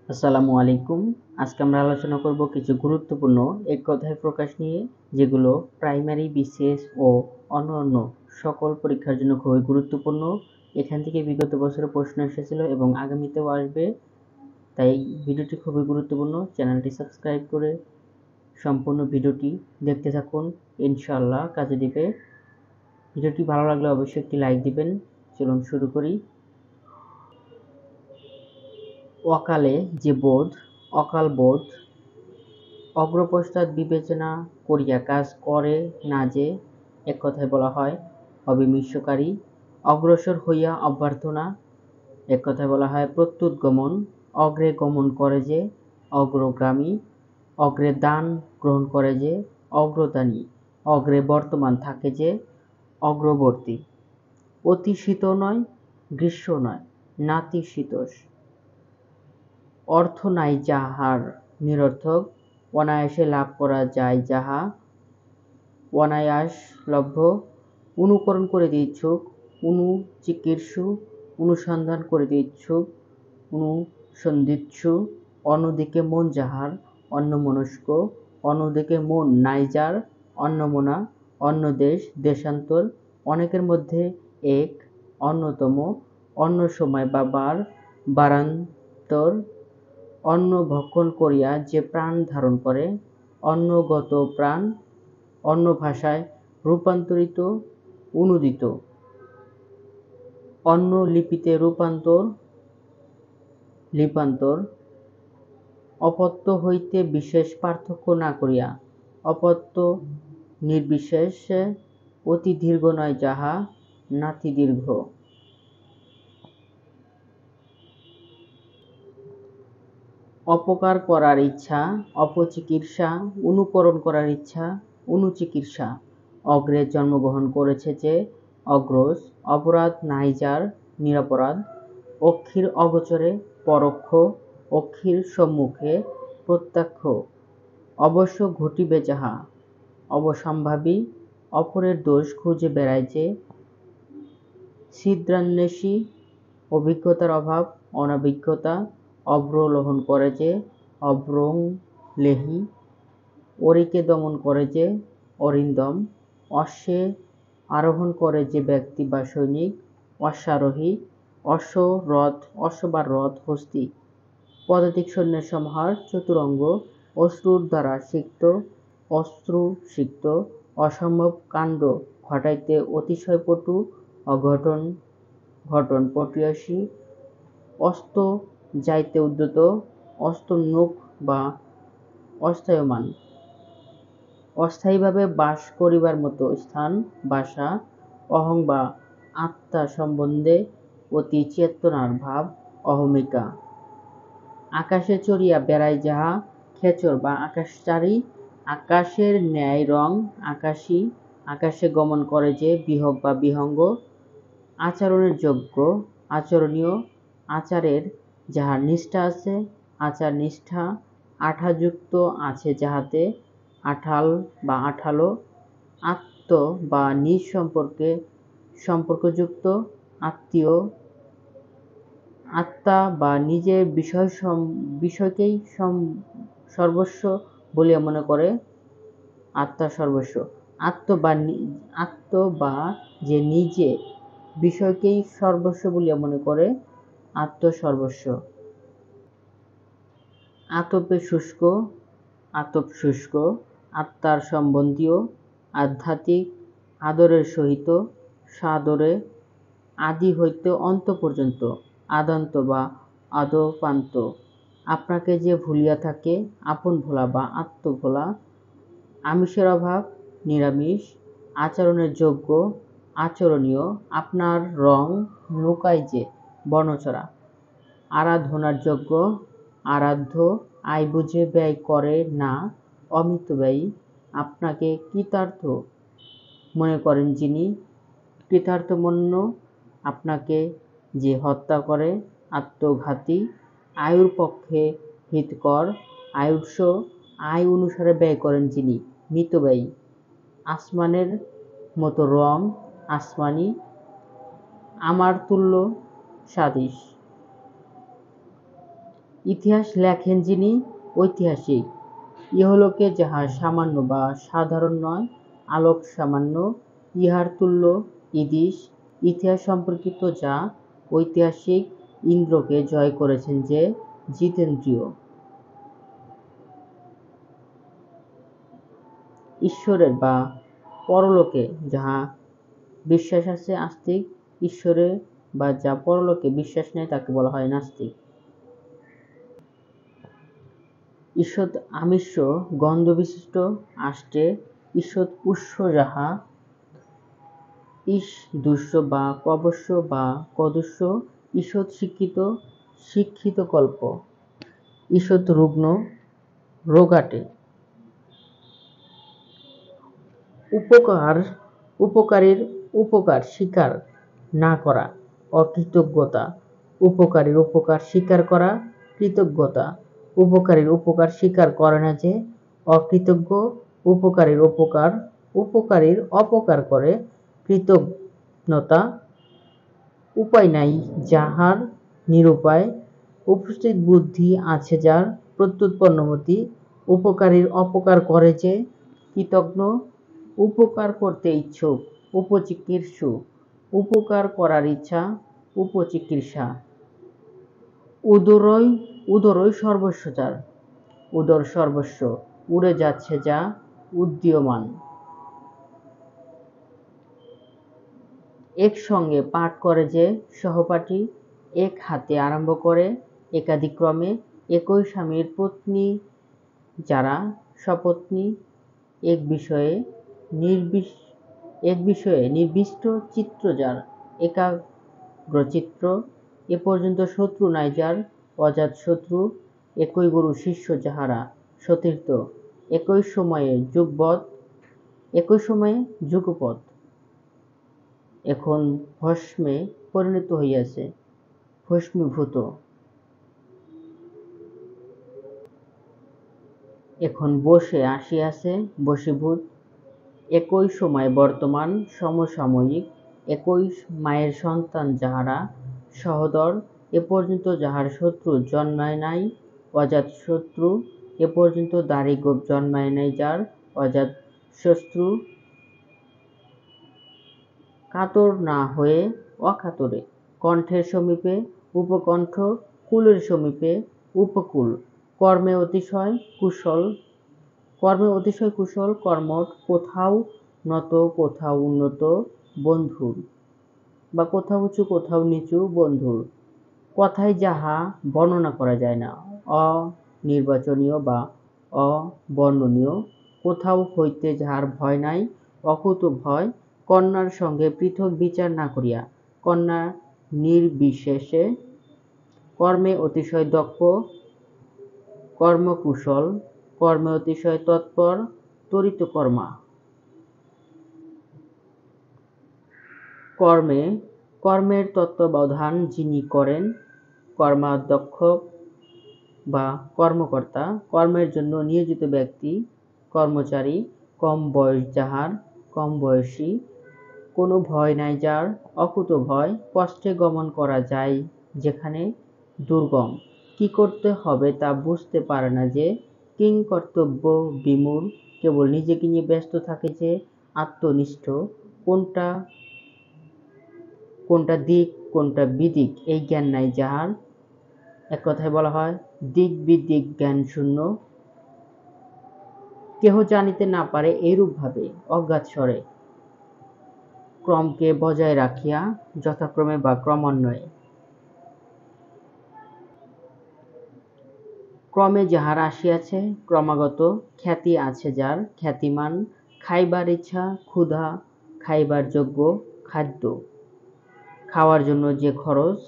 আসসালামু আলাইকুম। আজকে আমরা আলোচনা করব কিছু গুরুত্বপূর্ণ এক কথায় প্রকাশ নিয়ে, যেগুলো প্রাইমারি, বিসিএস ও অন্যান্য সকল পরীক্ষার জন্য খুবই গুরুত্বপূর্ণ। এখান থেকে বিগত বছরে প্রশ্ন এসেছিল এবং আগামীতেও আসবে, তাই ভিডিওটি খুবই গুরুত্বপূর্ণ। চ্যানেলটি সাবস্ক্রাইব করে সম্পূর্ণ ভিডিওটি দেখতে থাকুন, ইনশাআল্লাহ কাজে দিবে। ভিডিওটি ভালো লাগলে অবশ্যই একটি লাইক দিবেন। চলুন শুরু করি। অকালে যে বোধ, অকাল বোধ অগ্রপশ্চাৎ বিবেচনা করিয়া কাজ করে না যে, এক কথায় বলা হয় অবিমৃষ্যকারী। অগ্রসর হইয়া অভ্যর্থনা, এক কথায় বলা হয় প্রত্যুৎগমন। অগ্রে গমন করে যে, অগ্রগামী। অগ্রে দান গ্রহণ করে যে, অগ্রদানী। অগ্রে বর্তমান থাকে যে, অগ্রবর্তী। অতি শীত নয়, গ্রীষ্ম নয়, নাতিশীতোষ। অর্থ নাই যাহার নিরর্থক, অনায়াসে লাভ করা যায় যাহা অনায়াসলভ্য। অনুকরণ করিতে ইচ্ছুক, অনুচিকীর্ষু, অনুসন্ধান করিতে ইচ্ছুক, অনুসন্ধিৎসু। অন্যদিকে মন যাহার অন্যমনস্ক, অন্যদিকে মন নাই যার অন্যমনা। অন্য দেশ, দেশান্তর, অনেকের মধ্যে এক, অন্যতম, অন্য সময় বা বার, বারান্তর। অন্ন ভক্ষণ করিয়া যে প্রাণ ধারণ করে, অন্নগত প্রাণ। অন্য ভাষায় রূপান্তরিত, অনূদিত। অন্য লিপিতে রূপান্তর, লিপান্তর। অপত্য হইতে বিশেষ পার্থক্য না করিয়া, অপত্য নির্বিশেষে। অতি দীর্ঘ নয় যাহা নাতিদীর্ঘ। অপকার করার ইচ্ছা, অপচিকিৎসা। অনুকরণ করার ইচ্ছা, অনুচিকিৎসা। অগ্রে জন্মগ্রহণ করেছে যে, অগ্রজ। অপরাধ নাই যার নিরপরাধ। অক্ষির অগোচরে পরোক্ষ, অক্ষির সম্মুখে প্রত্যক্ষ। অবশ্য ঘটিবে যাহা অবশ্যম্ভাবী। অপরের দোষ খুঁজে বেড়ায় যে, ছিদ্রান্বেষী। অভিজ্ঞতার অভাব, অনভিজ্ঞতা। অভ্রলোহন করে যে, অভ্রংলেহী। অরিকে দমন করে যে, অরিন্দম। অশ্বে আরোহণ করে যে ব্যক্তি বা সৈনিক, অশ্বারোহী। অশ্ব রথ, অশ্ব বা রথ হস্তী। পদাতিক সৈন্যের সমাহার, চতুরঙ্গ। অশ্রুর দ্বারা সিক্ত, অশ্রুসিক্ত। অসম্ভব কাণ্ড ঘটাইতে অতিশয় পটু, অঘটন ঘটন পটুয়াসী। অস্ত যাইতে উদ্যত, অস্তোন্মুখ বা অস্থায়মান। অস্থায়ীভাবে বাস করিবার মতো স্থান, বাসা। অহং বা আত্মা সম্বন্ধে অতি চেতনার ভাব, অহমিকা। আকাশে চড়িয়া বেড়ায় যাহা, খেচর বা আকাশচারী। আকাশের ন্যায় রং, আকাশী। আকাশে গমন করে যে, বিহগ বা বিহঙ্গ। আচরণের যোগ্য, আচরণীয়। আচারের যাহার নিষ্ঠা আছে, আচার নিষ্ঠা। আঠাযুক্ত আছে যাহাতে, আঠাল বা আঠালো। আত্ম বা নিজ সম্পর্কে সম্পর্কযুক্ত, আত্মীয়। আত্মা বা নিজের বিষয়কেই সর্বস্ব বলিয়া মনে করে, আত্মা সর্বস্ব। আত্ম বা যে নিজে বিষয়কেই সর্বস্ব বলিয়া মনে করে, আত্ম সর্বস্ব। আতপে শুষ্ক, আতপ শুষ্ক। আত্মার সম্বন্ধীয়, আধ্যাত্মিক। আদরের সহিত, সাদরে। আদি হইতে অন্ত পর্যন্ত, আদ্যন্ত বা আদ্যোপান্ত। আপনাকে যে ভুলিয়া থাকে, আপন ভোলা বা আত্মভোলা। আমিষের অভাব, নিরামিষ। আচরণের যোগ্য, আচরণীয়। আপনার রং লুকায় যে, বর্ণচরা। আরাধনার যোগ্য, আরাধ্য। আয় বুঝে ব্যয় করে না, অমিতব্যয়ী। আপনাকে কৃতার্থ মনে করেন যিনি, কৃতার্থমন্য। আপনাকে যে হত্যা করে, আত্মঘাতী। আয়ুর পক্ষে হিতকর, আয়ুষ্য। আয় অনুসারে ব্যয় করেন যিনি, মিতব্যয়ী। আসমানের মতো রং, আসমানি। আমার তুল্য, সাদৃশ। ইতিহাস লেখেন যিনি ঐতিহাসিক, ইহলোকে যাহা সামান্য বা সাধারণ নয়, আলোক সামান্য, ইহার তুল্য ঈদৃশ ইতিহাস সম্পর্কিত যা ঐতিহাসিক ইন্দ্রকে জয় করেছেন যে জিতেন্দ্রিয়। ঈশ্বরের বা পরলোকে যাহা বিশ্বাস আছে আস্তিক, ঈশ্বরে বা যা পরলোকে বিশ্বাস নেই তাকে বলা হয় নাস্তিক। ঈষৎ আমিষ গন্ধবিশিষ্ট আষ্টে, ঈষৎ উষ্ণ যাহা ঈষদুষ্য বা কবস্য বা কদস্য, ঈষৎ শিক্ষিত শিক্ষিতকল্প, ঈষৎ রুগ্ন রোগাটে। উপকারীর উপকার স্বীকার না করা অকৃতজ্ঞতা, উপকারীর উপকার স্বীকার করা কৃতজ্ঞতা, উপকারীর উপকার স্বীকার করে না যে অকৃতজ্ঞ, উপকারীর অপকার করে কৃতঘ্নতা, উপায় নাই যাহার নিরুপায়, উপস্থিত বুদ্ধি আছে যার প্রত্যুৎপন্নমতি, উপকারীর অপকার করে যে কৃতঘ্ন, উপকার করতে ইচ্ছুক উপচিকিৎসু, উপকার করার ইচ্ছা উপচিকিৎসা। উদরই সর্বস্ব যার, উদর সর্বস্ব, উড়ে যাচ্ছে যা উদীয়মান। একসঙ্গে পাঠ করে যে সহপাঠী, এক হাতে আরম্ভ করে একাদিক্রমে, একই স্বামীর পত্নী যারা সপত্নী, এক বিষয়ে নির্বিষ্ট চিত্ত যার একাগ্রচিত্ত, এ পর্যন্ত শত্রু নাই যার অজাতশত্রু, একই গুরু শিষ্য যাহারা সতীর্থ, একই সময়ে যুগপৎ, এখন ভস্মে পরিণত হইয়াছে ভস্মীভূত, এখন বসে আসিয়াছে বশীভূত, একই সময় বর্তমান সমসাময়িক, একই মায়ের সন্তান যাহারা সহোদর, এ পর্যন্ত যাহার শত্রু জন্মায় নাই অজাতশত্রু, এ পর্যন্ত দাড়িগোঁফ জন্মায় নাই যার অজাতশত্রু, কাতর না হয়ে অকাতরে, কণ্ঠের সমীপে উপকণ্ঠ, কুলের সমীপে উপকূল, কর্মে অতিশয় কুশল, কর্মঠ, কোথাও নত কোথাও উন্নত, বন্ধুর বা কোথাও উঁচু কোথাও নিচু, বন্ধুর কথায় যাহা বর্ণনা করা যায় না, অনির্বাচনীয় বা অবর্ণনীয়, কোথাও হইতে যাহার ভয় নাই, অকুত ভয়, কন্যার সঙ্গে পৃথক বিচার না করিয়া কন্যা নির্বিশেষে, কর্মে অতিশয় দক্ষ কর্মকুশল, কর্মে অতিশয় তৎপর তরিতকর্মা, কর্মের তত্ত্বাবধান যিনি করেন কর্মাধ্যক্ষ বা কর্মকর্তা, কর্মের জন্য নিয়োজিত ব্যক্তি কর্মচারী, কম বয়স যাহার কম বয়সী, কোনো ভয় নাই যার অকুত ভয়, কষ্টে গমন করা যায় যেখানে দুর্গম, কি করতে হবে তা বুঝতে পারে না যে কিংকর্তব্য বিমূঢ়, কেবল নিজেকে নিয়ে ব্যস্ত থাকে যে আত্মনিষ্ঠ, কোনটা দিক কোনটা বিদিক এই জ্ঞান নাই যাহার, এক কথায় বলা হয় দিক বিদিক জ্ঞান শূন্য, কেহ জানিতে না পারে এইরূপভাবে অজ্ঞাতস্বরে, ক্রমকে বজায় রাখিয়া যথাক্রমে বা ক্রমান্বয়ে, ক্রমে যাহার আসিয়াছে ক্রমাগত, খ্যাতি আছে যার খ্যাতিমান, খাইবার ইচ্ছা ক্ষুধা, খাইবার যোগ্য খাদ্য, খাওয়ার জন্য যে খরচ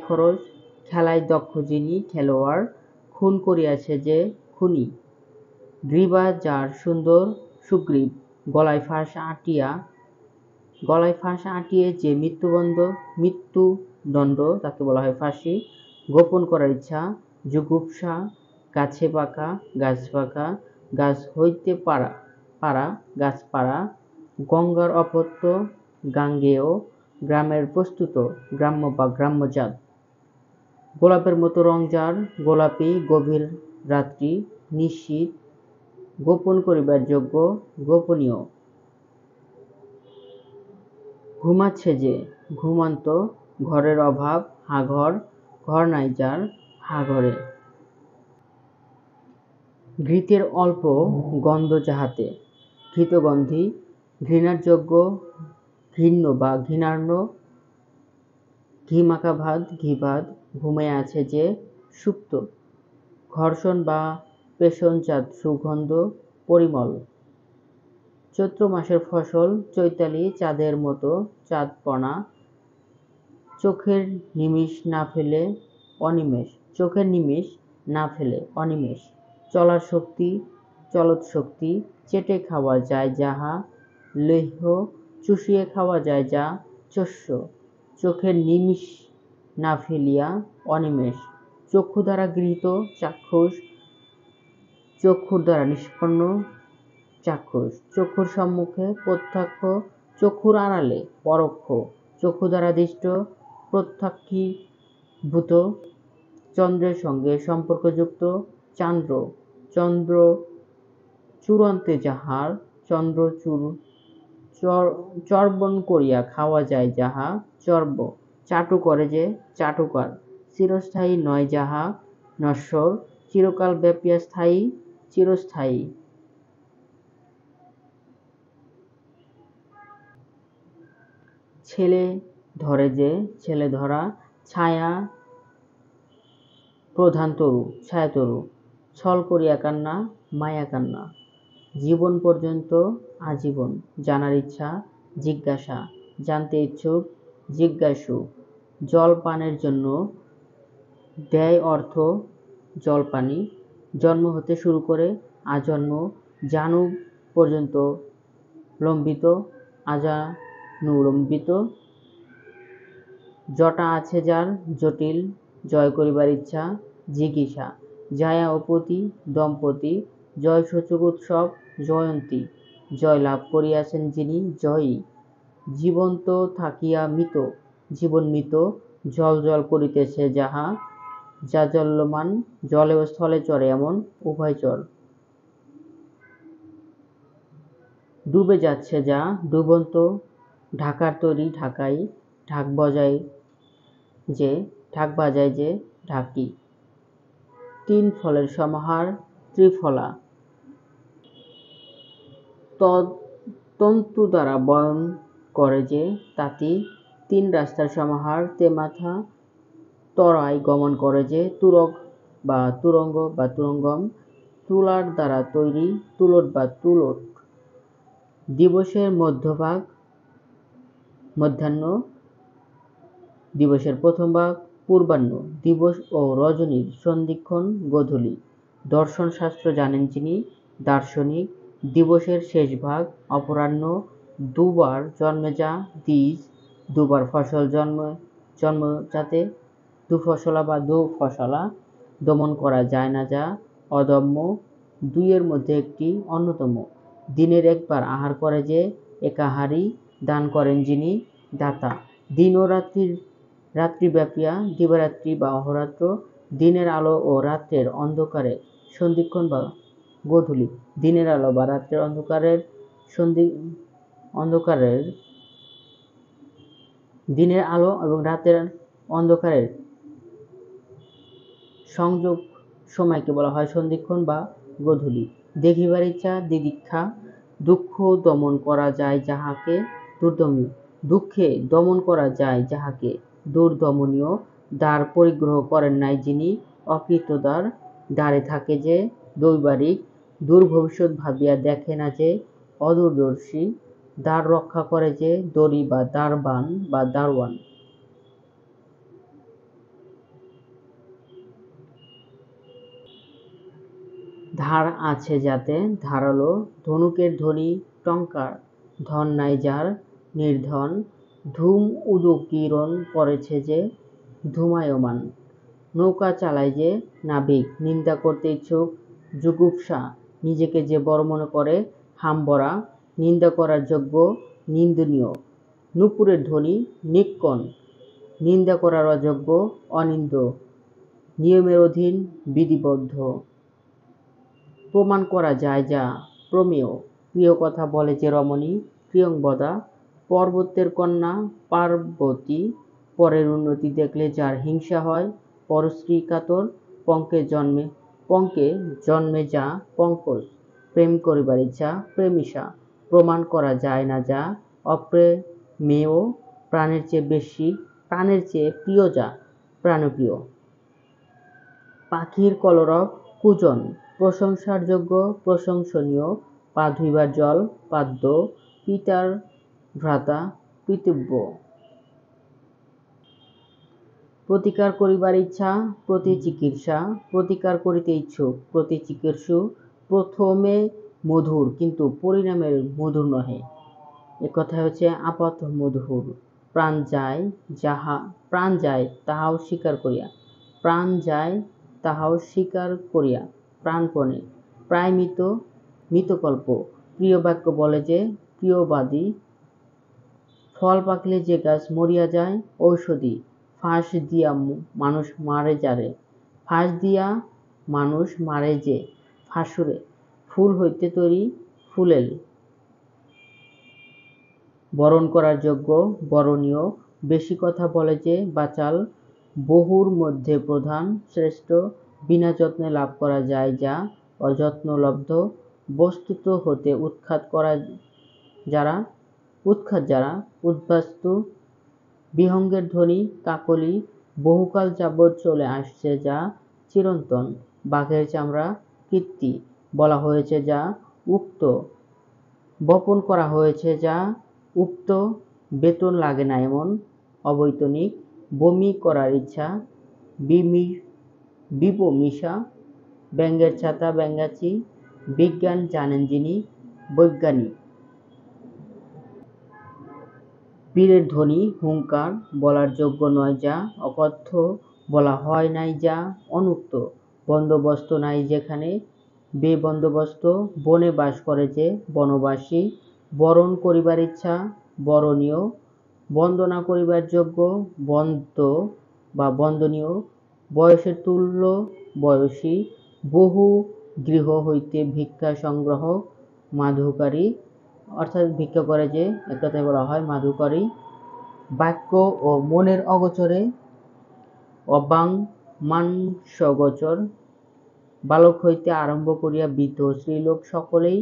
খরচ, খেলায় দক্ষ যিনি খেলোয়াড়, খুন করিয়াছে যে খুনী, গ্রীবা যার সুন্দর সুগ্রীব, গলায় ফাঁস আঁটিয়ে যে মৃত্যুদণ্ড তাকে বলা হয় ফাঁসি, গোপন করার ইচ্ছা জুগুপ্সা, গাছে পাকা গাছ হইতে পারা গাছপাড়া, গঙ্গার অপত্য গাঙ্গেয়, গ্রামের প্রস্তুত গ্রাম্য বা গ্রাম্যজাত। গোলাপের মতো রং যার, গোলাপি, গভীর রাত্রি, নিশ্চিত, গোপন করিবার যোগ্য, গোপনীয়। ঘুমাচ্ছে যে, ঘুমন্ত, ঘরের অভাব, হা ঘর, ঘর নাই যার, হা ঘরে। ঘৃতের অল্প গন্ধ যাহাতে, ঘৃতগন্ধি, ঘৃণার যোগ্য, ঘৃণ্য বা ঘৃণার্ণ। ঘি মাখা ভাত, ঘি ভাত, ঘুমাইয়া আছে যে, সুপ্ত। ঘর্ষণ বা পেষণজাত সুগন্ধ, পরিমল। চৈত্র মাসের ফসল, চৈতালি, চাঁদের মতো চাঁদপনা। চোখের নিমিষ না ফেলে অনিমেষ, চোখের নিমিষ না ফেলে অনিমেষ। চলার শক্তি, চলৎ শক্তি, চেটে খাওয়া যায় যাহা লেহ্য, চুষিয়ে খাওয়া যায় যা চোষ্য। চোখের নিমিষ না ফেলিয়া অনিমেষ। চক্ষু দ্বারা গৃহীত চাক্ষুষ, চক্ষুর দ্বারা নিষ্পন্ন চাক্ষুষ। চক্ষুর সম্মুখে প্রত্যক্ষ, চক্ষুর আড়ালে পরোক্ষ। চক্ষু দ্বারা দৃষ্ট, প্রত্যক্ষীভূত। চন্দ্রের সঙ্গে সম্পর্কযুক্ত, চান্দ্র। চন্দ্র চূড়ান্তে যাহার, চন্দ্র চর্বণ করিয়া খাওয়া যায় যাহা চর্ব। চাটু করে যে, চাটুকার। চিরস্থায়ী নয় যাহা নশ্বর, চিরকাল ব্যাপিয়া স্থায়ী, চিরস্থায়ী। ছেলে ধরে যে, ছেলে ধরা, ছায়া প্রধান তরু, ছায়াতরু। ছল করিয়া কান্না, মায়া কান্না। জীবন পর্যন্ত, আজীবন। জানার ইচ্ছা, জিজ্ঞাসা। জানতে ইচ্ছুক, জিজ্ঞাসু। জল পানের জন্য দেয় অর্থ, জলপানি। জন্ম হতে শুরু করে আজন্ম, জানুব পর্যন্ত লম্বিত, আজানুলম্বিত। জটা আছে যার, জটিল, জয় করিবার ইচ্ছা, জিগীষা। জায়া ও পতি, দম্পতি। জয়সূচক উৎসব, জয়ন্তী। জয় লাভ করিয়াছেন যিনি, জয়ী। জীবন্ত থাকিয়া মৃত, জীবন মৃত। জল জল করিতেছে যাহা, জাজ্বল্যমান। জলে ও স্থলে চরে এমন, উভয়চর। ডুবে যাচ্ছে যা, ডুবন্ত। ঢাকার তৈরি, ঢাকাই। ঢাক বাজায় যে, ঢাকি। তিন ফলের সমাহার, ত্রিফলা। তন্তু দ্বারা বয়ন করে যে, তাঁতি। তিন রাস্তার সমাহার, তেমাথা। তরায় গমন করে যে, তুরগ বা তুরঙ্গ বা তুরঙ্গম। তুলার দ্বারা তৈরি, তুলট বা তুলট। দিবসের মধ্যভাগ, মধ্যাহ্ন। দিবসের প্রথম ভাগ, পূর্বাহ্ন। দিবস ও রজনীর সন্ধিক্ষণ, গোধূলি। দর্শন শাস্ত্র জানেন যিনি, দার্শনিক। দিবসের শেষ ভাগ, অপরাহ্ন। দুবার জন্মে যা, দ্বিজ। দুবার ফসল জন্মজাতে, দুফসলা বা দুফসলা। দমন করা যায় না যা, অদম্য। দুইয়ের মধ্যে একটি অন্যতম। দিনের একবার আহার করে যে, একাহারী। দান করেন যিনি, দাতা। দিন ও রাত্রি ব্যাপিয়া, দিবারাত্রি বা অহোরাত্র। দিনের আলো ও রাত্রের অন্ধকারের সন্ধিক্ষণ বা গোধূলি। দিনের আলো বা রাত্রের দিনের আলো এবং রাতের অন্ধকারের সংযোগ সময়কে বলা হয় সন্ধিক্ষণ বা গোধূলি। দেখিবার ইচ্ছা, দিদিক্ষা। দুঃখ দমন করা যায় যাহাকে, দুর্দমনীয়। দুঃখে দমন করা যায় যাহাকে, দুর্দমনীয়। দ্বার পরিগ্রহ করেন নাই যিনি, অকৃতদ্বার। দ্বারে থাকে যে, দৈবারিক। দূর ভবিষ্যৎ ভাবিয়া দেখে না যে, অদূরদর্শী। দ্বার রক্ষা করে যে, দড়ি বা দ্বারবান বা দারোয়ান। ধার আছে যাতে, ধারালো। ধনুকের ধ্বনি, টঙ্কার। ধন নাই যার, নির্ধন। ধূম উদকিরণ করেছে যে, ধূমায়মান। নৌকা চালায় যে, নাবিক। নিন্দা করতে ইচ্ছুক, জুগুপ্সা। নিজেকে যে বড় মনে করে, হাম্বরা। নিন্দা করার যোগ্য, নিন্দনীয়। নূপুরের ধ্বনি, নিক্কণ। নিন্দা করার অযোগ্য, অনিন্দ্য। নিয়মের অধীন বিধিবদ্ধ, প্রমাণ করা যায় যা প্রমেয়, প্রিয় কথা বলে যে রমণী প্রিয়ংবদা, পর্বতের কন্যা পার্বতী, পরের উন্নতি দেখলে যার হিংসা হয়, পরশ্রী কাতর, পঙ্কে জন্মে যা পঙ্কজ, প্রেম করিবার ইচ্ছা প্রেমিশা, প্রমাণ করা যায় না যা অপ্রেমেয়, প্রাণের চেয়ে প্রিয় যা প্রাণপ্রিয়। পাখির কলরব কূজন, প্রশংসার যোগ্য প্রশংসনীয়, পা ধুইবার জল পাদ্য, পিতার ভ্রাতা পিতৃব্য। প্রতিকার করিবার ইচ্ছা প্রতিচিকিৎসা, প্রতিকার করিতে ইচ্ছুক প্রতিচিকিৎসু, প্রথমে মধুর কিন্তু পরিণামের মধুর নহে, একথাই হচ্ছে আপাত মধুর। প্রাণ যায় তাহাও স্বীকার করিয়া, প্রাণ যায় তাহাও স্বীকার করিয়া, প্রাণপণে প্রায় মিতকল্প, প্রিয় বাক্য বলে যে প্রিয়বাদী, ফল পাকিলে যে গাছ মরিয়া যায় ঔষধি, ফাঁস দিয়া মানুষ মারে যে ফাঁসুরে, ফুল হইতে তৈরি ফুলেল, বরণ করার যোগ্য বরণীয়, বেশি কথা বলে যে বাচাল, বহুর মধ্যে প্রধান শ্রেষ্ঠ, বিনা যত্নে লাভ করা যায় যা অযত্নলব্ধ, বস্তুত হতে উৎখাত যারা উদ্বাস্তু, বিহঙ্গের ধ্বনি কাকলি, বহুকাল যাবৎ চলে আসছে যা চিরন্তন, বাঘের চামড়া কীর্তি, বলা হয়েছে যা উক্ত, বপন করা হয়েছে যা উক্ত, বেতন লাগে না এমন অবৈতনিক, বমি করার ইচ্ছা বিপমিশা, ব্যঙ্গের ছাতা ব্যঙ্গাচী, বিজ্ঞান জানেন যিনি বৈজ্ঞানিক। বীরের ধ্বনি হুঙ্কার, বলার যোগ্য নয় যা অকথ্য, বলা হয় নাই যা অনুক্ত, বন্দোবস্ত নাই যেখানে বেবন্দোবস্ত, বনে বাস করে যে বনবাসী, বরণ করিবার ইচ্ছা বরণীয়, বন্দনা করিবার যোগ্য বন্দনীয়, বয়সের তুল্য বয়সী, বহু গৃহ হইতে ভিক্ষা সংগ্রহ মাধুকারী, অর্থাৎ ভিক্ষা করে যে একথায় বলা হয় মাধুকারী। বাক্য ও মনের অগোচরে অবাঙ্মানসগোচর, বালক হইতে আরম্ভ করিয়া বৃদ্ধ স্ত্রীলোক সকলেই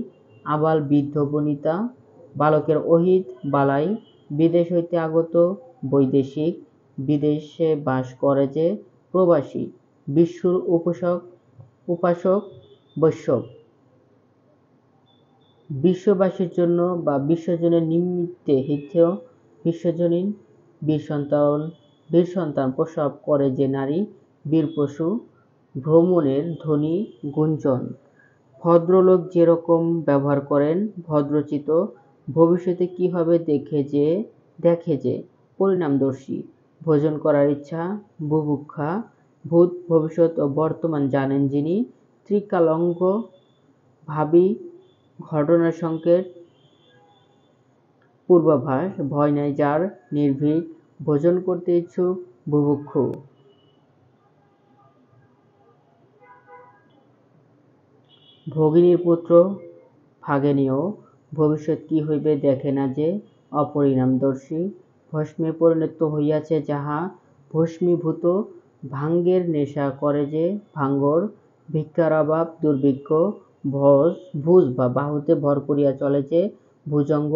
আবাল বৃদ্ধ বনিতা, বালকের অহিত বালাই, বিদেশ হইতে আগত বৈদেশিক, বিদেশে বাস করে যে প্রবাসী, বিষ্ণুর উপাসক বৈষ্ণব। বিশ্ববাসীর জন্য বা বিশ্বজনের নিমিত্তে হেথেয় বিশ্বজনীন, বীর সন্তান প্রসব করে যে নারী, বীর পশু, ভ্রমণের ধ্বনি গুঞ্জন, ভদ্রলোক যেরকম ব্যবহার করেন ভদ্রচিত, ভবিষ্যতে কি হবে দেখে যে পরিণামদর্শী, ভোজন করার ইচ্ছা বুভুক্ষা, ভূত ভবিষ্যৎ ও বর্তমান জানেন যিনি ত্রিকালজ্ঞ, ভাবী ঘটনার সংকেত পূর্বাভাস, ভয় নাই যার নির্ভীক, ভোজন করতে ইচ্ছুক বুভুক্ষু। ভগিনীর পুত্র ভাগেনীয়, ভবিষ্যৎ কি হইবে দেখে না যে অপরিণামদর্শী, ভস্মে পরিণত হইয়াছে যাহা ভস্মীভূত, ভাঙ্গের নেশা করে যে ভাঙ্গর, ভিক্ষার অভাব দুর্ভিক্ষ, ভুজ বা বাহুতে ভর করিয়া চলে যে ভুজঙ্গ,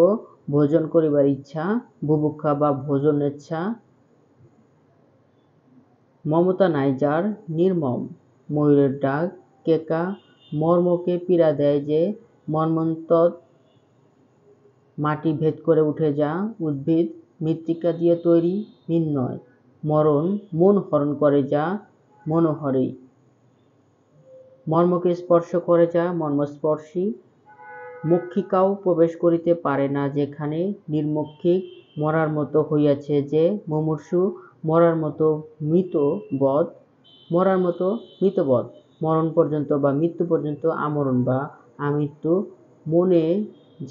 ভোজন করিবার ইচ্ছা বুভুক্ষা বা ভোজনেচ্ছা। মমতা নাই যার নির্মম, ময়ূরের ডাক কেকা, মর্মকে পীড়া দেয় যে মর্মন্তদ, মাটি ভেদ করে উঠে যা উদ্ভিদ, মৃত্তিকা দিয়ে তৈরি নির্ণয়, মন হরণ করে যা মনোহরী, মর্মকে স্পর্শ করে যা মর্মস্পর্শী, মক্ষিকাও প্রবেশ করিতে পারে না যেখানে নির্মক্ষিক, মরার মতো হইয়াছে যে মুমূর্ষু, মরার মতো মৃতবৎ, মরণ পর্যন্ত বা মৃত্যু পর্যন্ত আমরণ বা আমৃত্যু, মনে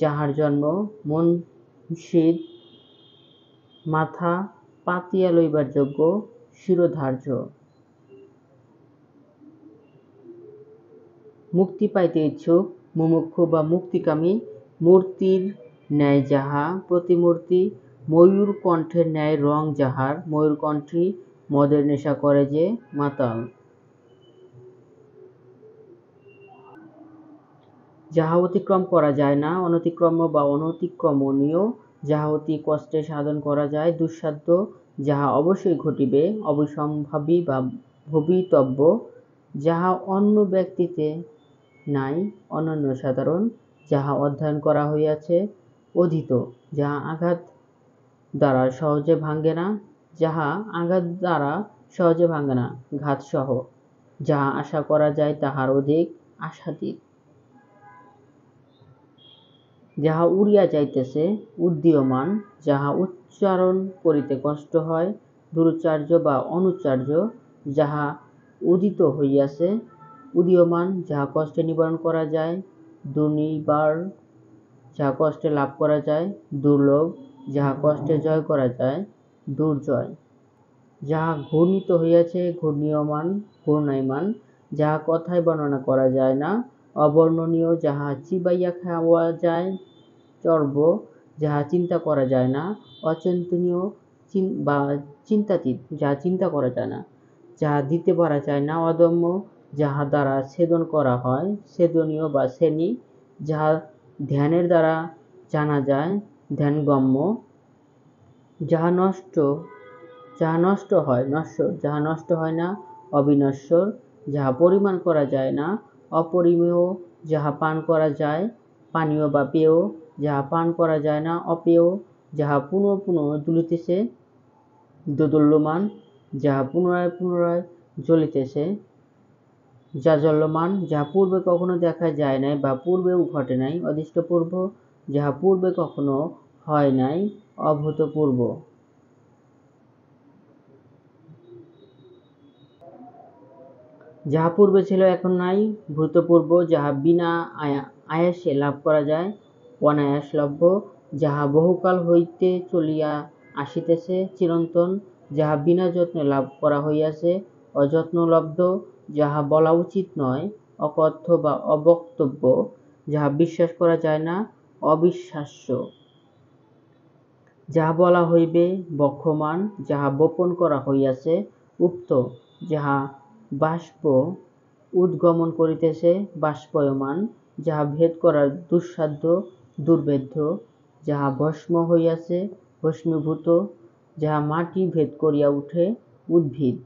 যাহার জন্ম মনসিদ, মাথা পাতিয়া লইবার যোগ্য শিরোধার্য। মুক্তি পাইতে ইচ্ছুক, মুমুক্ষু বা মুক্তিকামী, মূর্তির ন্যায় যাহা প্রতিমূর্তি, ময়ূর কণ্ঠের ন্যায় রং যাহার, ময়ূরকণ্ঠী মদের নেশা করে যে মাতাল। যাহা অতিক্রম করা যায় না, অনতিক্রম্য বা অনতিক্রমণীয়, যাহা অতি কষ্টে সাধন করা যায়, দুঃসাধ্য, যাহা অবশ্যই ঘটিবে, অবিসম্ভাবী বা ভবিতব্য, যাহা অন্য ব্যক্তিতে নাই, অনন্য সাধারণ, যাহা অধ্যয়ন করা হইয়াছে, অধীত, যাহা আঘাত দ্বারা সহজে ভাঙ্গে না, যাহা আঘাত দ্বারা সহজে ভাঙ্গে না, ঘাতসহ, যাহা আশা করা যায় তাহার অধিক আশাতীত, যাহা উড়িয়া যাইতেছে, উড্ডীয়মান, যাহা উচ্চারণ করিতে কষ্ট হয়, দুরুচ্চার্য বা অনুচ্চার্য, যাহা উদিত হইয়াছে, উদীয়মান, যাহা কষ্টে নিবারণ করা যায়, দুর্নিবার, যাহা কষ্টে লাভ করা যায়, দুর্লভ, যাহা কষ্টে জয় করা যায়, দুর্জয়, যাহা ঘূর্ণিত হইয়াছে, ঘূর্ণীয়মান, ঘূর্ণায়মান, যাহা কথায় বর্ণনা করা যায় না, অবর্ণনীয়, যাহা চিবাইয়া খাওয়া যায়, চর্ব, যাহা চিন্তা করা যায় না, অচিন্তনীয় বা চিন্তাতীত, যাহা চিন্তা করা যায় না, যাহা দিতে পারা যায় না, অদম্য, যাহা দ্বারা ছেদন করা হয়, ছেদনীয় বা শ্রেণী, যাহা ধ্যানের দ্বারা জানা যায়, ধ্যানগম্য, যাহা নষ্ট হয়, নশ্বর, যাহা নষ্ট হয় না, অবিনশ্বর, যাহা পরিমাণ করা যায় না, অপরিমেয়, যাহা পান করা যায়, পানীয় বা পেয়, যাহা পান করা যায় না, অপেয়, যাহা পুনঃ পুনঃ জ্বলিতেছে, দোদুল্যমান, যাহা পুনরায় পুনরায় জ্বলিতেছে, জাজ্বল্যমান, যাহা পূর্বে কখনো দেখা যায় নাই বা পূর্বেও ঘটে নাই, অদৃষ্টপূর্ব, যাহা পূর্বে কখনো হয় নাই, অভূতপূর্ব, যাহা পূর্বে ছিল এখন নাই, ভূতপূর্ব, যাহা বিনা আয়াসে লাভ করা যায়, অনায়াসলভ্য, যাহা বহুকাল হইতে চলিয়া আসিতেছে, চিরন্তন, যাহা বিনা যত্নে লাভ করা হইয়াছে, অযত্নলব্ধ, যাহা বলা উচিত নয়, অকথ্য বা অবক্তব্য, যাহা বিশ্বাস করা যায় না, অবিশ্বাস্য, যাহা বলা হইবে, বক্ষমান, যাহা বপন করা হইয়াছে, উক্ত, যাহা বাষ্প উদ্গমন করিতেছে, বাষ্পয়মান, যাহা ভেদ করার দুঃসাধ্য, দুর্ভেদ্য, যাহা ভস্ম হইয়াছে, ভস্মীভূত, যাহা মাটি ভেদ করিয়া উঠে, উদ্ভিদ,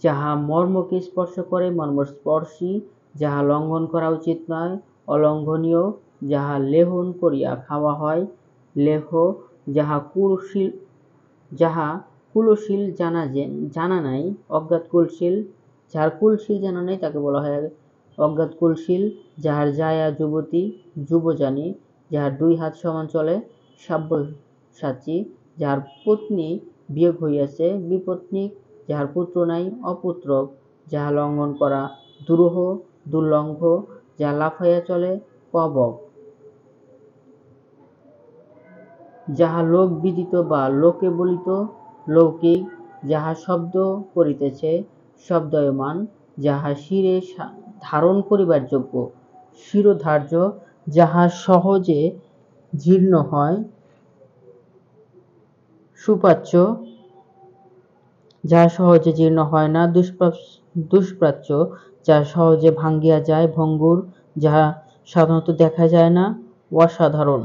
যাহা মর্মকে স্পর্শ করে, মর্মস্পর্শী, যাহা লঙ্ঘন করা উচিত নয়, অলঙ্ঘনীয়, যাহা লেহন করিয়া খাওয়া হয়, লেহ, যাহা কুলশীল জানা নাই, অজ্ঞাত কুলশীল, যাহার কুলশীল জানা নাই তাকে বলা হয় অজ্ঞাত কুলশীল, যাহার জায়া যুবতী, যুবজানী, যাহার দুই হাত সমান চলে, সাব্যসাচী, যাহার পত্নী বিয়োগ হইয়াছে, বিপত্নিক, যাহার পুত্র নাই, অপুত্রক, যাহা লঙ্ঘন করা দুরূহ, দুর্লঙ্ঘ, যাহা লাফাইয়া চলে, পবক, যাহা লোক বিদিত বা লোকে বলিত, লৌকিক, যাহা শব্দ করিতেছে, শব্দয়মান, যাহা শিরে ধারণ করিবার যোগ্য, শিরোধার্য, যাহা সহজে জীর্ণ হয়, সুপাচ্য, যাহা সহজে জীর্ণ হয় না, দুষ্প্রাচ্য, যাহা সহজে ভাঙ্গিয়া যায়, ভঙ্গুর, যাহা সাধারণত দেখা যায় না, অসাধারণ,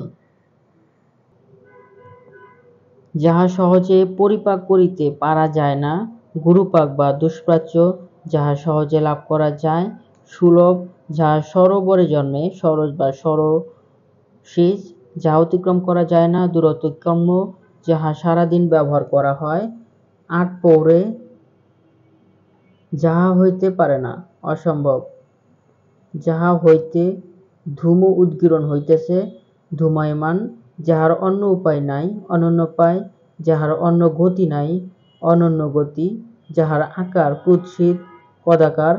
যাহা সহজে পরিপাক করিতে পারা যায় না, গুরুপাক বা দুষ্প্রাচ্য, যাহা সহজে লাভ করা যায়, সুলভ, যাহা সরোবরে জন্মে, সরোজ বা সরসিজ, যাহা অতিক্রম করা যায় না, দূরতিক্রম্য, যাহা সারাদিন ব্যবহার করা হয়, আটপৌরে, যাহা হইতে পারে না, অসম্ভব, যাহা হইতে ধূম উদ্গীরণ হইতেছে, ধূমায়মান, যাহার অন্য উপায় নাই, অনন্যোপায়, যাহার অন্য গতি নাই, অনন্য গতি, যাহার আকার কুৎসিত, কদাকার,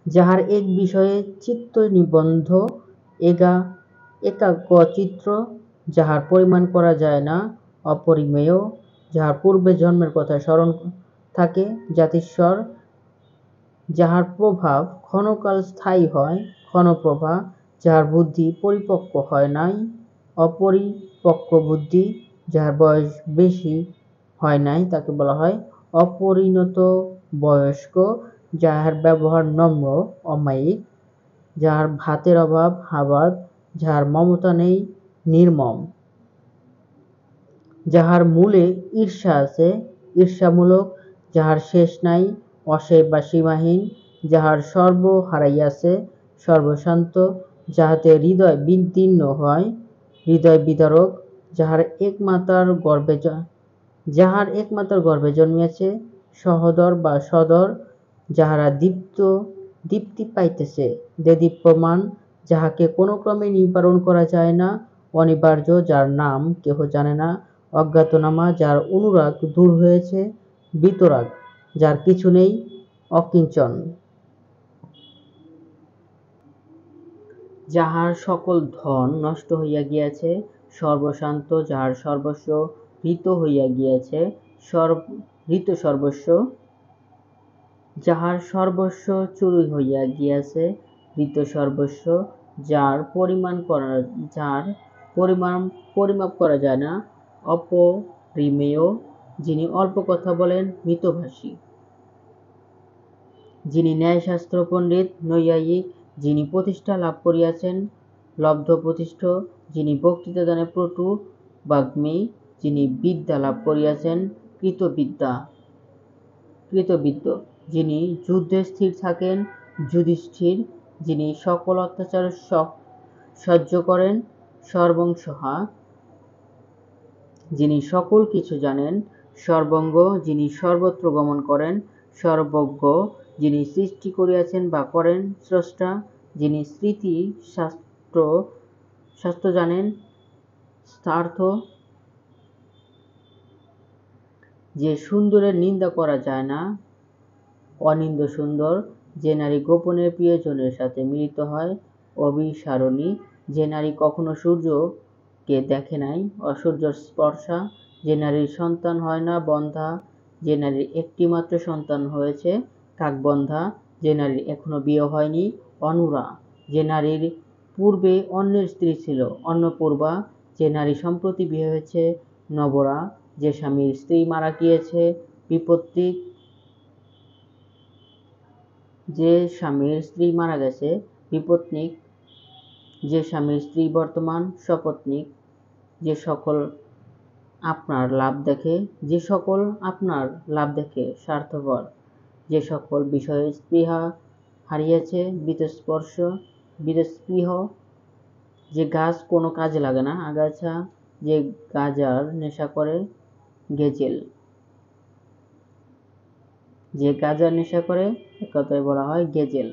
যাহার এক বিষয়ে চিত্ত নিবদ্ধ, একাগ্রচিত্ত, যাহার পরিমাণ করা যায় না, অপরিমেয়, যাহার পূর্বে জন্মের কথা স্মরণ থাকে, জাতিস্বর, যাহার প্রভাব ক্ষণকাল স্থায়ী হয়, ক্ষণপ্রভা। যাহার বুদ্ধি পরিপক্ব হয় নাই, অপরিপক্ব বুদ্ধি। যাহার বয়স বেশি হয় নাই তাকে বলা হয় অপরিণত বয়স্ক। যাহার ব্যবহার নম্র অমায়িক। যাহার ভাতের অভাব হাবাদ। যাহার মমতা নেই নির্মম। যাহার মূলে ঈর্ষা আছে ঈর্ষামূলক। যাহার শেষ নাই অশেষ বা সীমাহীন। যাহার সর্ব হারাইয়াছে সর্বশান্ত। যাহাতে হৃদয় বিদীর্ণ হয় হৃদয় বিদারক। যাহার একমাতার গর্ভে জন্মিয়াছে সহোদর বা সদর। যাহারা দীপ্তি পাইতেছে দেদীপ্যমান। যাহাকে কোনো ক্রমে নিবারণ করা যায় না, অনিবার্য। যার নাম কেহ জানে না, অজ্ঞাতনামা। যার অনুরাগ দূর হয়েছে বিতরাগ। যার কিছু নেই অকিঞ্চন। যাহার সকল ধন নষ্ট হইয়া গিয়াছে সর্বশান্ত। যাহার সর্বস্ব হৃত হইয়া গিয়াছে হৃত সর্বস্ব। যাহার সর্বস্ব চুরি হইয়া গিয়াছে হৃত সর্বস্ব। যার পরিমাপ করা যায় না অপরিমেয়। যিনি অল্প কথা বলেন মিতভাষী। যিনি ন্যায়শাস্ত্র পণ্ডিত নৈয়ায়িক। যিনি প্রতিষ্ঠা লাভ করিয়াছেন লব্ধপ্রতিষ্ঠ। যিনি বক্তৃতাদানে পটু বাগ্মী। যিনি বিদ্যা লাভ করিয়াছেন কৃতবিদ্য। যিনি যুদ্ধে স্থির থাকেন যুধিষ্ঠির। যিনি সকল অত্যাচার সহ্য করেন সর্বংসহা। যিনি সকল কিছু জানেন সর্বজ্ঞ। যিনি সর্বত্র গমন করেন সর্বজ্ঞ। যিনি সৃষ্টি করিয়াছেন বা করেন স্রষ্টা। যিনি স্মৃতি শাস্ত্র জানেন স্থার্থ। যে সুন্দরের নিন্দা করা যায় না অনিন্দ সুন্দর। যে নারী গোপনে প্রিয়জনের সাথে মিলিত হয় অভিসারিণী। যে নারী কখনো সূর্যকে দেখে নাই অসূর্যর স্পর্শা। যে নারীর সন্তান হয় না বন্ধা। যে নারীর একটি মাত্র সন্তান হয়েছে কাকবন্ধা। যে নারীর এখনো বিয়ে হয়নি অনুরা। যে নারীর পূর্বে অন্যের স্ত্রী ছিল অন্নপূর্বা। যে নারী সম্প্রতি বিয়ে হয়েছে নবরা। যে স্বামীর স্ত্রী মারা গিয়েছে বিপত্তিক। যে স্বামীর স্ত্রী মারা গেছে বিপত্নিক। যে স্বামীর স্ত্রী বর্তমান সপত্নিক। যে সকল আপনার লাভ দেখে স্বার্থপর। যে সকল বিষয়ে স্পৃহা হারিয়েছে বীতস্পৃহ। যে গাছ কোনো কাজে লাগে না আগাছা। যে গাঁজার নেশা করে গেজেল। যে গাঁজার নেশা করে একথায় বলা হয় গেজেল।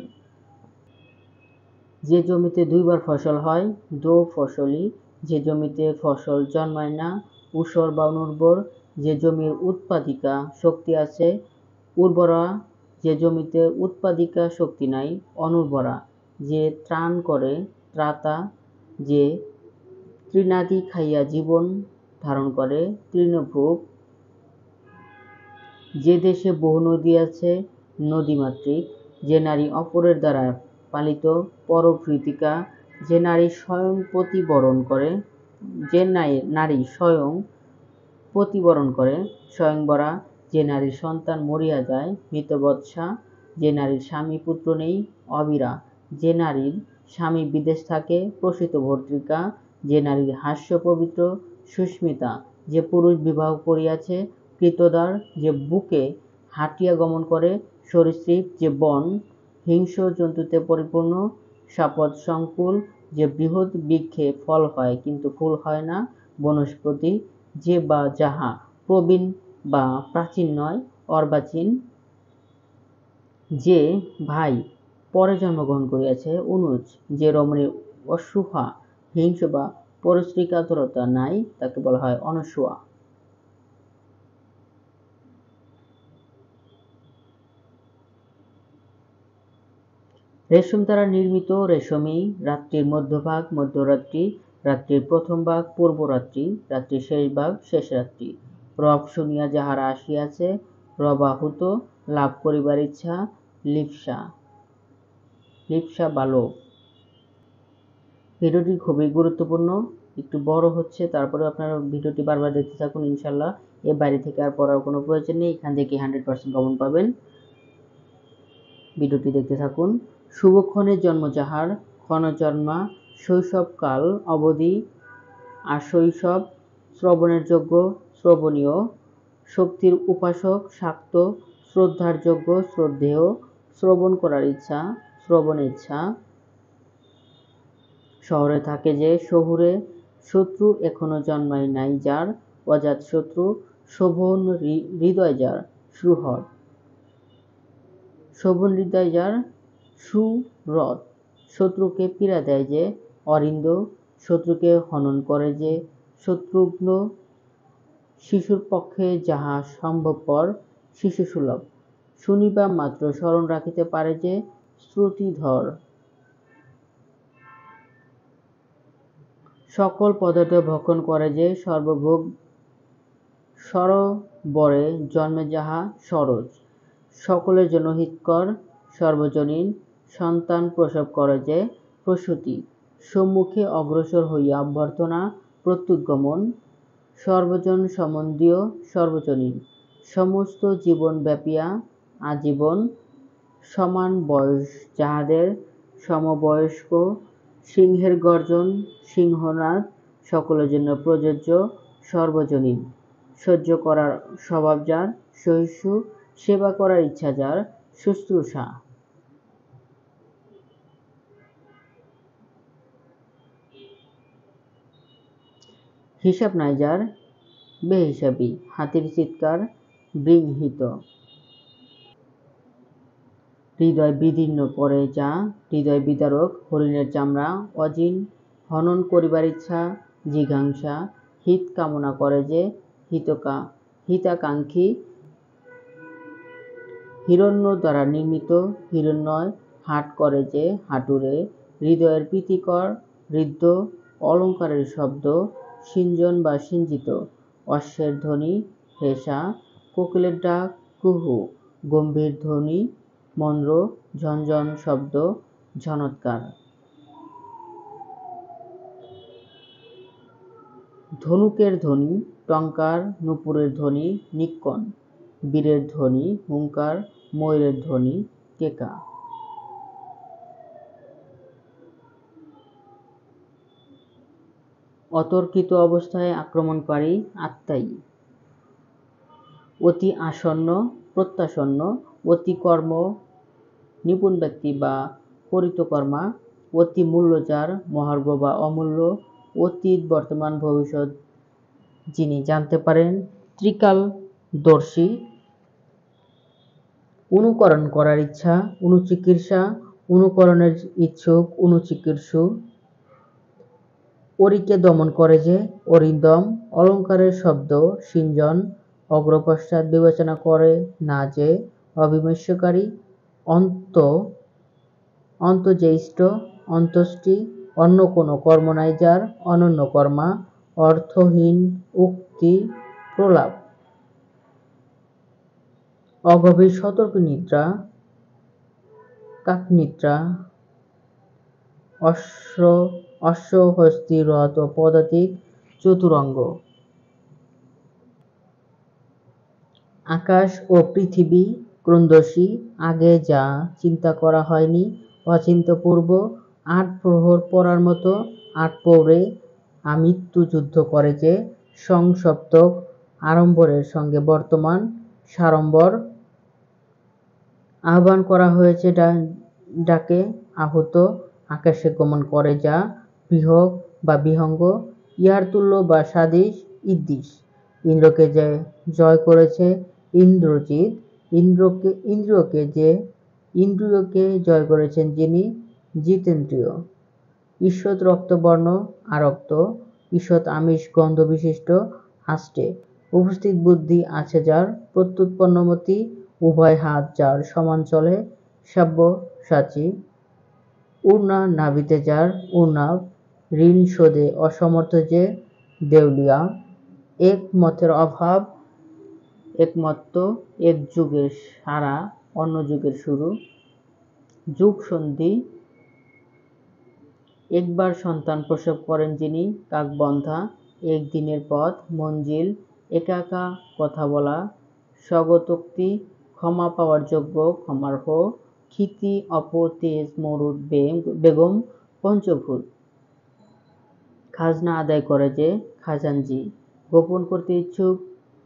যে জমিতে দুইবার ফসল হয় দো ফসলি। যে জমিতে ফসল জন্মায় না ঊষর বা অনুর্বর। যে জমির উৎপাদিকা শক্তি আছে উর্বরা। যে জমিতে উৎপাদিকা শক্তি নাই অনুর্বরা। যে ত্রাণ করে ত্রাতা। যে তৃণাদি খাইয়া জীবন ধারণ করে তৃণভোগ। যে দেশে বহু নদী আছে নদীমাতৃক। যে নারী অপরের দ্বারা পালিত পরভৃতিকা। যে নারী স্বয়ং প্রতিবরণ করে স্বয়ংবরা। যে নারীর সন্তান মরিয়া যায় মৃতবৎসা। যে নারীর স্বামী পুত্র নেই অবিরা। যে নারীর স্বামী বিদেশ থাকে প্রসূত ভর্তৃকা। যে নারীর হাস্য পবিত্র সুস্মিতা। যে পুরুষ বিবাহ করিয়াছে কৃতদার। যে বুকে হাঁটিয়া গমন করে সরীসৃপ। যে বন হিংস্র জন্তুতে পরিপূর্ণ সাপদ সংকুল। যে বৃহৎ বৃক্ষে ফল হয় কিন্তু ফুল হয় না বনস্পতি। যে বা যাহা প্রবীণ বা প্রাচীন নয় অর্বাচীন। যে ভাই পরে জন্মগ্রহণ করিয়াছে অনুজ। যে রমণীর অসূয়া হিংস্র বা পরশ্রী কাতরতা নাই তাকে বলা হয় অনসূয়া। রেশম দ্বারা নির্মিত রেশমী। রাত্রির মধ্যভাগ মধ্যরাত্রি। রাত্রির প্রথম ভাগ পূর্বরাত্রি। রাত্রির শেষ ভাগ শেষ রাত্রি। রব শুনিয়া যাহারা আসিয়াছে রবাহুত লাভ করিবার ইচ্ছা লিপ্সা, লিপ্সা বা লোভ। ভিডিওটি খুবই গুরুত্বপূর্ণ, একটু বড় হচ্ছে, তারপরে আপনারা ভিডিওটি বারবার দেখতে থাকুন। ইনশাল্লাহ এর বাইরে থেকে আর পড়ার কোনো প্রয়োজন নেই, এখান থেকে 100% কমন পাবেন। ভিডিওটি দেখতে থাকুন। শুভক্ষণে জন্ম যাহার, ক্ষণ জন্মা শৈশবকাল অবধি, আর শৈশব শ্রবণের যোগ্য শ্রবণীয়, শক্তির উপাসক শাক্ত, শ্রদ্ধার যোগ্য শ্রদ্ধেয়, শ্রবণ করার ইচ্ছা শ্রবণেচ্ছা। শহরে থাকে যে শহুরে, শত্রু এখনো জন্মায় নাই যার, অজাত শত্রু শোভন হৃদয় যার সুহৃদ, শোভন হৃদয় যার সুহৃদ। শত্রুকে পীড়া দেয় যে অরিন্দ, শত্রুকে হনন করে যে শত্রুঘ্ন, শিশুর পক্ষে যাহা সম্ভবপর শিশুসুলভ, শুনিবা মাত্র স্মরণ রাখিতে পারে যে শ্রুতিধর। সকল পদার্থ ভক্ষণ করে যে সর্বভোগ, সরোবরে জন্মে যাহা সরোজ, সকলের জন্য হিতকর সর্বজনীন, সন্তান প্রসব করে যে প্রসূতি, সম্মুখে অগ্রসর হইয়া অভ্যর্থনা প্রত্যুগমন, সর্বজন সম্বন্ধীয় সর্বজনীন, সমস্ত জীবন ব্যাপিয়া আজীবন, সমান বয়স যাহাদের সমবয়স্ক, সিংহের গর্জন সিংহনাদ, সকলের জন্য প্রযোজ্য সর্বজনীন, সহ্য করার স্বভাব যার সহিষ্ণু, সেবা করার ইচ্ছা যার শুশ্রূষা। হিসাব নাই যার বেহিসাবি, হাতির চিৎকার বৃংহিত, হৃদয় বিদীর্ণ করে যা হৃদয় বিদারক, হরিণের চামড়া অজিন, হনন করিবার ইচ্ছা জিঘাংসা, হিত কামনা করে যে হিতাকাঙ্ক্ষী, হিরণ্য দ্বারা নির্মিত হিরণ্ময়, হাট করে যে হাটুরে, হৃদয়ের প্রীতিকর হৃদ্য, অলঙ্কারের শব্দ সিঞ্জন বা সিঞ্জিত, অশ্বের ধ্বনি হেসা, কোকিলের ডাক কুহু, গম্ভীর ধ্বনি মন্দ্র, ঝনঝন শব্দ ঝনৎকার। ধনুকের ধ্বনি টঙ্কার, নূপুরের ধ্বনি নিক্কণ, বীরের ধ্বনি হুঙ্কার, ময়ূরের ধ্বনি কেকা। অতর্কিত অবস্থায় আক্রমণকারী আত্মাই, অতি আসন্ন প্রত্যাসন্ন, অতি কর্ম নিপুণ ব্যক্তি বা করিতকর্মা, অতি মূল্য যার মহার্ঘ বা অমূল্য, অতীত বর্তমান ভবিষ্যৎ যিনি জানতে পারেন ত্রিকালদর্শী, অনুকরণ করার ইচ্ছা অনুচিকিৎসা, অনুকরণের ইচ্ছুক অনুচিকিৎসু, অরিকে দমন করে যে অরিন্দম, অলঙ্কারের শব্দ সিঞ্জন, অগ্রপশ্চাৎ বিবেচনা করে না যে অবিমর্ষকারী, অন্তর্জ্যেষ্ঠ অন্ত্যেষ্টি, অন্য কোনো কর্ম নাই যার অনন্য কর্মা, অর্থহীন উক্তি প্রলাপ, অগভীর সতর্ক নিদ্রা কাকনিদ্রা, অশ্ব হস্তি রথ ও পদাতিক চতুরঙ্গ। আকাশ ও পৃথিবী ক্রন্দসী, আগে যা চিন্তা করা হয়নি অচিন্ত্যপূর্ব, ৮ প্রহর পড়ার মতো ৮ প্রহরে আমৃত্যু যুদ্ধ করে যে সংসপ্তক, আড়ম্বরের সঙ্গে বর্তমান সাড়ম্বর, আহ্বান করা হয়েছে ডাকে আহত, আকাশে গমন করে যা বিহগ বা বিহঙ্গ, ইহার তুল্য বা সাদৃশ ঈদৃশ। ইন্দ্রকে যে জয় করেছে ইন্দ্রজিৎ, ইন্দ্রিয়কে জয় করেছেন যিনি জিতেন্দ্রিয়। ঈষৎ রক্তবর্ণ আরক্ত, ঈষৎ আমিষ গন্ধ বিশিষ্ট আষ্টে, উপস্থিত বুদ্ধি আছে যার প্রত্যুৎপন্নমতি, উভয় হাত যার সমান চলে সব্যসাচী, ঊর্ণা নাভিতে যার ঊর্ণাভ, ঋণ শোধে অসমর্থ যে দেউলিয়া, এক মতের অভাব একমত্ত, এক যুগের সারা অন্য যুগের শুরু, যুগ সন্ধি, একবার সন্তান প্রসব করেন যিনি, কাকবন্ধা, একদিনের পথ, মঞ্জিল, একা একা কথা বলা, স্বগতোক্তি, ক্ষমা পাওয়ার যোগ্য, ক্ষমার্হ, ক্ষিতি, তেজ, মরুদ, বেগম, পঞ্চভূত, খাজনা আদায় করে যে, খাজানজি, গোপন করতে ইচ্ছুক,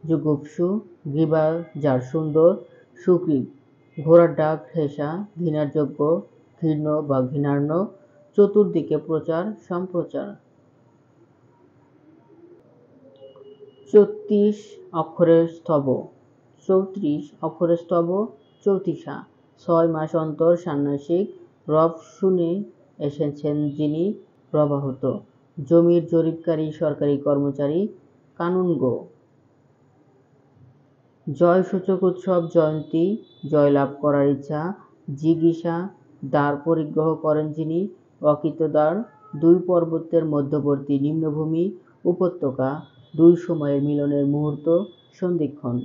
জুগুপ্সু, গ্রীবা যার সুন্দর, সুগ্রীব, ঘোড়ার ডাক, হেসা, ঘৃণার যোগ্য, ঘৃণ্য বা ঘৃণার্ণ, চতুর্দিকে প্রচার, সম্প্রচার। ৩৪ অক্ষরের স্তব, ৩৪ অক্ষরের স্তব, চৌতিসা, ৬ মাস অন্তর ষান্মাসিক, রব শুনে এসেছেন যিনি, রবাহত, জমির জরিপকারী সরকারি কর্মচারী, কানুনগো, জয়সূচক উৎসব, জয়ন্তী, জয়লাভ করার ইচ্ছা, জিগীষা, দ্বার পরিগ্রহ করেন যিনি, অকৃতদ্বার, দুই পর্বতের মধ্যবর্তী নিম্নভূমি, উপত্যকা, দুই সময়ের মিলনের মুহূর্ত, সন্ধিক্ষণ,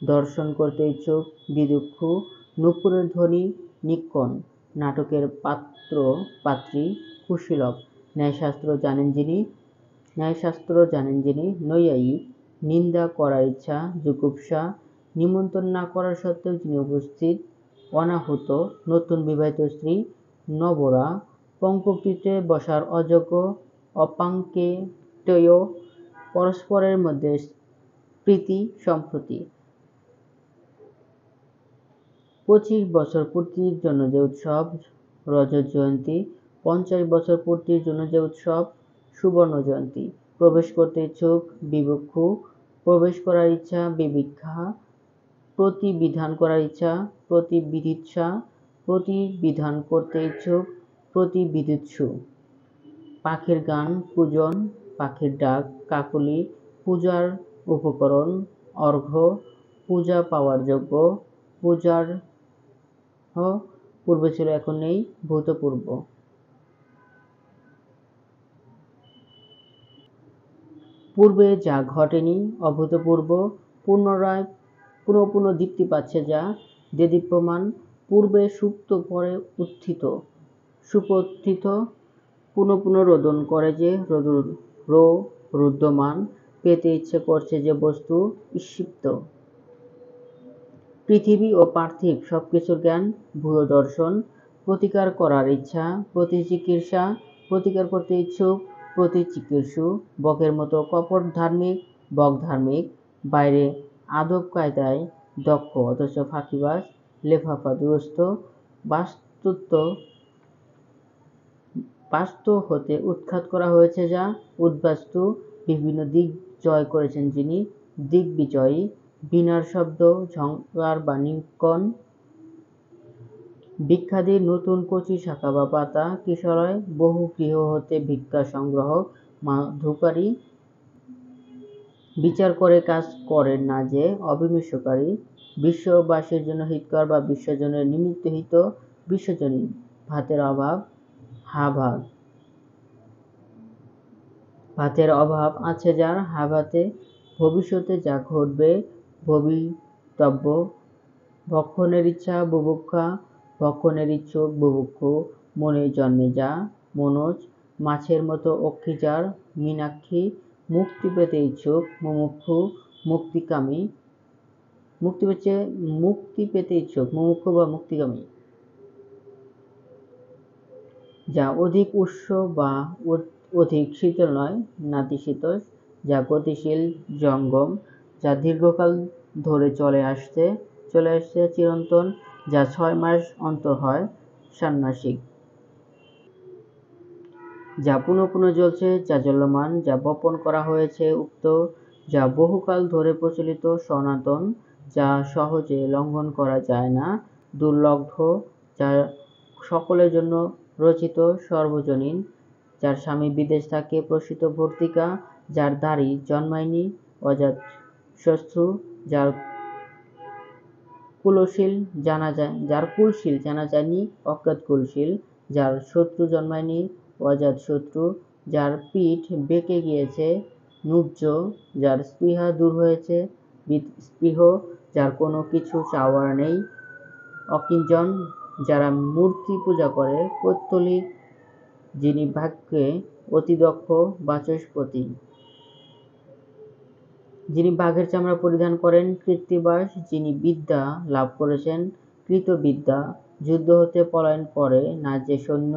দর্শন করতে ইচ্ছুক, দিদুক্ষু, নূপুরের ধ্বনি, নিক্কণ, নাটকের পাত্র পাত্রী, কুশীলব, ন্যায়শাস্ত্র জানেন যিনি, নৈয়ায়িক, নিন্দা করার ইচ্ছা, জুগুপ্সা, নিমন্ত্রণ না করার সত্ত্বেও যিনি উপস্থিত, অনাহুত, নতুন বিবাহিত স্ত্রী, নবরা, পঙ্কটিতে বসার অযোগ্য, অপাঙ্কেটেয়, পরস্পরের মধ্যে প্রীতি সম্প্রতি। ২৫ বছর পূর্তির জন্য যে উৎসব, রজত জয়ন্তী, ৫০ বছর পূর্তির জন্য যে উৎসব, সুবর্ণ জয়ন্তী, প্রবেশ করতে ইচ্ছুক, বিবক্ষু, প্রবেশ করার ইচ্ছা, বিবিক্ষা, প্রতিবিধান করার ইচ্ছা, প্রতিবিধিৎসা, প্রতিবিধান করতে ইচ্ছুক, প্রতিবিধিৎসু, পাখির গান, পূজন, পাখির ডাক, কাকলি, পূজার উপকরণ, অর্ঘ্য, পূজা পাওয়ার যোগ্য, পূজার্হ, পূর্বে ছিল এখন নেই, ভূতপূর্ব। পূর্বে যা ঘটেনি, অভূতপূর্ব, পুনরায় পুনঃ পুনঃ দীপ্তি পাচ্ছে যা, দেদীপ্যমান, পূর্বে সুপ্ত পরে উত্থিত, সুপথিত, পুনঃ পুনঃ রোদন করে যে, রুদ্ধমান, পেতে ইচ্ছে করছে যে বস্তু, ঈপ্সিত। পৃথিবী ও পার্থিব সবকিছুর জ্ঞান, ভূয় দর্শন, প্রতিকার করার ইচ্ছা, প্রতিচিকিৎসা, প্রতিকার করতে ইচ্ছুক, প্রতিচিকিৎসু, বকের মতো কপট ধার্মিক, বক ধার্মিক, বাইরে আদব কায়দায় দক্ষ অথচ ফাঁকিবাজ, লেফাফা দুরস্থ, বাস্তু হতে উৎখাত করা হয়েছে যা, উদ্বাস্তু, বিভিন্ন দিক জয় করেছেন যিনি, দিগ্বিজয়ী, বীণার শব্দ, ঝঙ্কার বা নিক্কণ, ভিক্ষাদির নতুন কচি শাখা বা পাতা, কিশলয়, বহু গৃহ হতে ভিক্ষা সংগ্রহ, মাধুকারী, বিচার করে কাজ করেন না যে, অবিমৃষ্যকারী, বিশ্ববাসীর জন্য হিতকর বা বিশ্বজনের নিমিত্ত হিত, বিশ্বজনীন, ভাতের অভাব, হাভাগ, ভাতের অভাব আছে যার, হাভাতে, ভবিষ্যতে যা ঘটবে, ভবিতব্য, ভক্ষণের ইচ্ছা, বুভুক্ষা, ভক্ষণের ইচ্ছুক, বুভুক্ষু, মনে জন্মে যা, মনোজ, মাছের মতো অক্ষি যার, মীনাক্ষী, মুক্তি পেতে ইচ্ছুক, মুমুক্ষু, মুক্তিকামী, মুক্তি পেতে ইচ্ছুক, মুমুক্ষু বা মুক্তিকামী, যা অধিক উষ্ণ বা অধিক শীতল নয়, নাতিশীতোষ, যা গতিশীল, জঙ্গম, যা দীর্ঘকাল ধরে চলে আসছে চিরন্তন, যা ৬ মাস অন্তর হয়, ষান্মাসিক, যা পুনঃ পুনঃ জ্বলছে, যা জ্বলমান, যা বপন করা হয়েছে উক্ত, যা বহুকাল ধরে প্রচলিত, সনাতন, যা সহজে লঙ্ঘন করা যায় না, দুর্লভ, যা সকলের জন্য রচিত, সর্বজনীন, যার স্বামী বিদেশ থাকে, প্রসিত ভর্তিকা, যার দাড়ি জন্মায়নি, অজাতশত্রু, যার কুলশীল জানা যায়নি, অজ্ঞাত কুলশীল, যার শত্রু জন্মায়নি, অজাতশত্রু, যার পিঠ বেঁকে গিয়েছে, নুব্জ, যার স্পৃহা দূর হয়েছে, স্পৃহ, যার কোনো কিছু চাওয়ার নেই, অকিঞ্চন যারা মূর্তি পূজা করে, পৌত্তলিক যিনি ভাগ্যে অতি দক্ষ, বাচস্পতি যিনি বাঘের চামড়া পরিধান করেন, কৃত্তিবাস যিনি বিদ্যা লাভ করেছেন, কৃতবিদ্যা যুদ্ধ হতে পলায়ন করে না যে সৈন্য,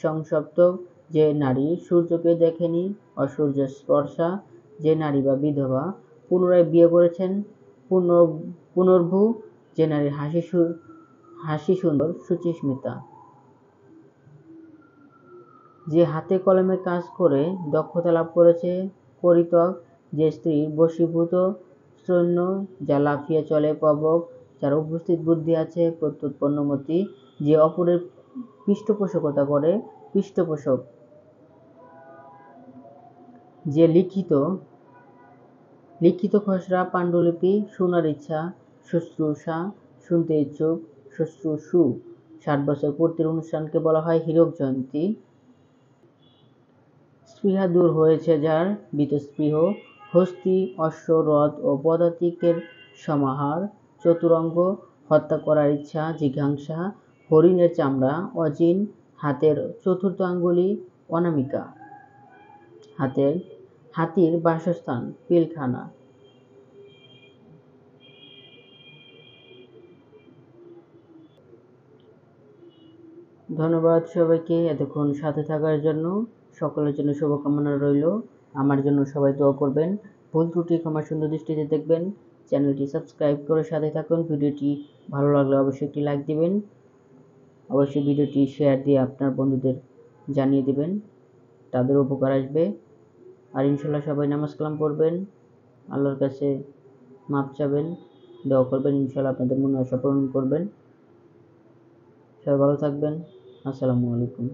সংসপ্তক যে নারী সূর্যকে দেখেনি, অসূর্য স্পর্শা যে নারী বা বিধবা, পুনরায় বিয়ে করেছেন, পুনর্ভূ যে নারীর হাসি সুন্দর, শুচিস্মিতা যে হাতে কলমে কাজ করে দক্ষতা লাভ করেছে, পরিত্যাগ যে স্ত্রীর বশীভূত, সৈন্য যা লাফিয়ে চলে, প্রবক যার উপস্থিত বুদ্ধি আছে, প্রত্যুৎপন্নমতি যে অপরের পৃষ্ঠপোষকতা করে, পৃষ্ঠপোষক যে লিখিত খসড়া পাণ্ডুলিপি শোনার ইচ্ছা, শুশ্রূষা শুনতে ইচ্ছুক, শুশ্রূষু ৬০ বছর পূর্তির অনুষ্ঠানকে বলা হয় হীরক জয়ন্তী। স্পৃহা দূর হয়েছে যার, বীতস্পৃহ হস্তি, অশ্ব, রথ ও পদাতিকের সমাহার, চতুরঙ্গ হত্যা করার ইচ্ছা, জিঘাংসা হরিণের চামড়া, অজিন হাতের চতুর্থ আঙ্গুলি, অনামিকা হাতির বাসস্থান, পিলখানা। ধন্যবাদ সবাইকে এতক্ষণ সাথে থাকার জন্য। সকলের জন্য শুভকামনা রইল। আমার জন্য সবাই দোয়া করবেন। ভুল ত্রুটি ক্ষমা সুন্দর দৃষ্টিতে দেখবেন। চ্যানেলটি সাবস্ক্রাইব করে সাথে থাকুন। ভিডিওটি ভালো লাগলে অবশ্যই একটি লাইক দিবেন। অবশ্যই ভিডিওটি শেয়ার দিয়ে আপনার বন্ধুদের জানিয়ে দিবেন, তাদের উপকার আসবে। আর ইনশাল্লাহ সবাই নামাজ কালাম পড়বেন, আল্লাহর কাছে মাপ চাবেন, দোয়া করবেন, ইনশাল্লাহ আপনাদের মনে আশা পূরণ করবেন। সবাই ভালো থাকবেন। আসসালামু আলাইকুম।